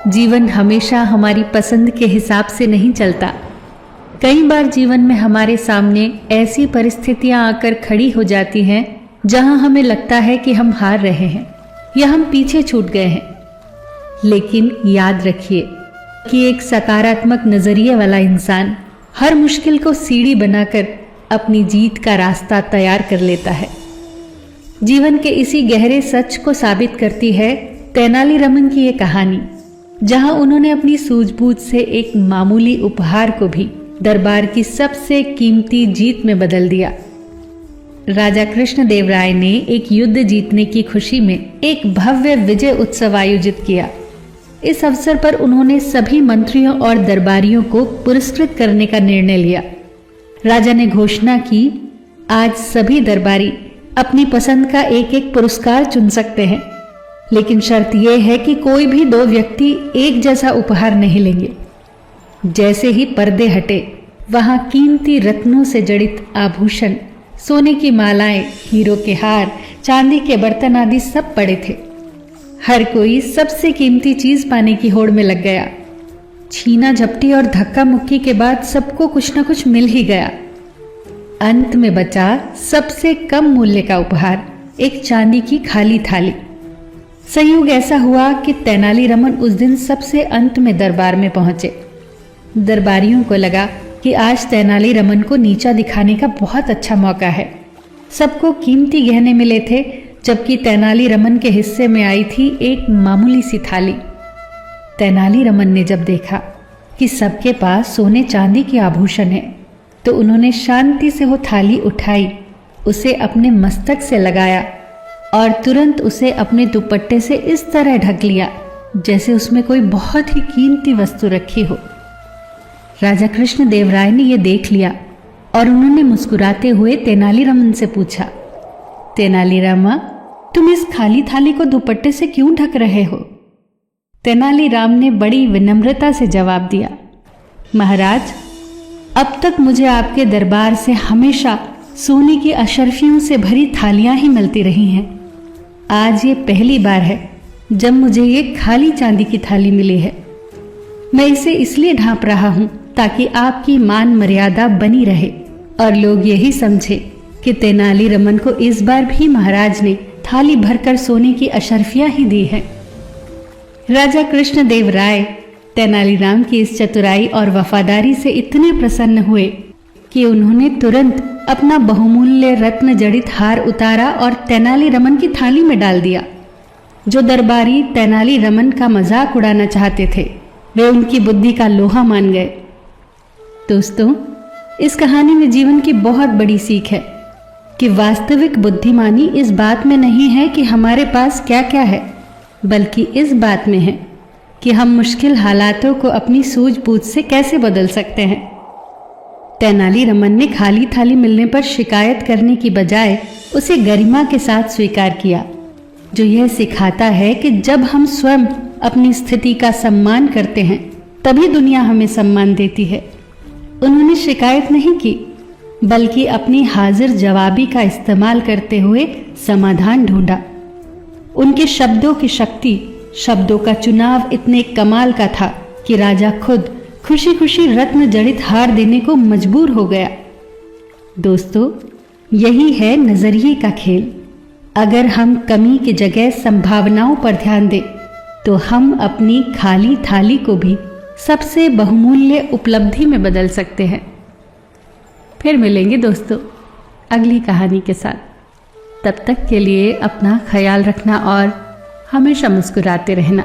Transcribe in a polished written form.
जीवन हमेशा हमारी पसंद के हिसाब से नहीं चलता। कई बार जीवन में हमारे सामने ऐसी परिस्थितियां आकर खड़ी हो जाती हैं जहां हमें लगता है कि हम हार रहे हैं या हम पीछे छूट गए हैं। लेकिन याद रखिए कि एक सकारात्मक नजरिए वाला इंसान हर मुश्किल को सीढ़ी बनाकर अपनी जीत का रास्ता तैयार कर लेता है। जीवन के इसी गहरे सच को साबित करती है तेनालीरामन की ये कहानी, जहां उन्होंने अपनी सूझबूझ से एक मामूली उपहार को भी दरबार की सबसे कीमती जीत में बदल दिया। राजा कृष्णदेवराय ने एक युद्ध जीतने की खुशी में एक भव्य विजय उत्सव आयोजित किया। इस अवसर पर उन्होंने सभी मंत्रियों और दरबारियों को पुरस्कृत करने का निर्णय लिया। राजा ने घोषणा की, आज सभी दरबारी अपनी पसंद का एक एक पुरस्कार चुन सकते हैं, लेकिन शर्त यह है कि कोई भी 2 व्यक्ति एक जैसा उपहार नहीं लेंगे। जैसे ही पर्दे हटे, वहां कीमती रत्नों से जड़ित आभूषण, सोने की मालाएं, हीरो के हार, चांदी के बर्तन आदि सब पड़े थे। हर कोई सबसे कीमती चीज पाने की होड़ में लग गया। छीना झपटी और धक्का मुक्की के बाद सबको कुछ न कुछ मिल ही गया। अंत में बचा सबसे कम मूल्य का उपहार, एक चांदी की खाली थाली। संयोग ऐसा हुआ कि तेनालीरामन उस दिन सबसे अंत में दरबार में पहुंचे। दरबारियों को लगा कि आज तेनालीरामन को नीचा दिखाने का बहुत अच्छा मौका है। सबको कीमती गहने मिले थे, जबकि तेनालीरामन के हिस्से में आई थी एक मामूली सी थाली। तेनालीरामन ने जब देखा कि सबके पास सोने चांदी के आभूषण है, तो उन्होंने शांति से वो थाली उठाई, उसे अपने मस्तक से लगाया और तुरंत उसे अपने दुपट्टे से इस तरह ढक लिया जैसे उसमें कोई बहुत ही कीमती वस्तु रखी हो। राजा कृष्णदेवराय ने यह देख लिया और उन्होंने मुस्कुराते हुए तेनालीरामन से पूछा, तेनालीरामा, तुम इस खाली थाली को दुपट्टे से क्यों ढक रहे हो? तेनालीराम ने बड़ी विनम्रता से जवाब दिया, महाराज, अब तक मुझे आपके दरबार से हमेशा सोने की अशर्फियों से भरी थालियां ही मिलती रही हैं। आज ये पहली बार है जब मुझे ये खाली चांदी की थाली मिली है। मैं इसे इसलिए ढांप रहा हूं ताकि आपकी मान मर्यादा बनी रहे और लोग यही समझे कि तेनालीरामन को इस बार भी महाराज ने थाली भरकर सोने की अशर्फियां ही दी है। राजा कृष्णदेवराय तेनालीराम की इस चतुराई और वफादारी से इतने प्रसन्न हुए कि उन्होंने तुरंत अपना बहुमूल्य रत्न जड़ित हार उतारा और तेनालीरामन की थाली में डाल दिया। जो दरबारी तेनालीरामन का मजाक उड़ाना चाहते थे, वे उनकी बुद्धि का लोहा मान गए। दोस्तों, इस कहानी में जीवन की बहुत बड़ी सीख है कि वास्तविक बुद्धिमानी इस बात में नहीं है कि हमारे पास क्या क्या है, बल्कि इस बात में है कि हम मुश्किल हालातों को अपनी सूझबूझ से कैसे बदल सकते हैं। तेनालीरामन ने खाली थाली मिलने पर शिकायत करने की बजाय उसे गरिमा के साथ स्वीकार किया, जो यह सिखाता है कि जब हम स्वयं अपनी स्थिति का सम्मान करते हैं, तभी दुनिया हमें सम्मान देती है। उन्होंने शिकायत नहीं की, बल्कि अपनी हाजिर जवाबी का इस्तेमाल करते हुए समाधान ढूंढा। उनके शब्दों की शक्ति, शब्दों का चुनाव इतने कमाल का था कि राजा खुद खुशी खुशी रत्न जड़ित हार देने को मजबूर हो गया। दोस्तों, यही है नजरिए का खेल। अगर हम कमी की जगह संभावनाओं पर ध्यान दें, तो हम अपनी खाली थाली को भी सबसे बहुमूल्य उपलब्धि में बदल सकते हैं। फिर मिलेंगे दोस्तों अगली कहानी के साथ। तब तक के लिए अपना ख्याल रखना और हमेशा मुस्कुराते रहना।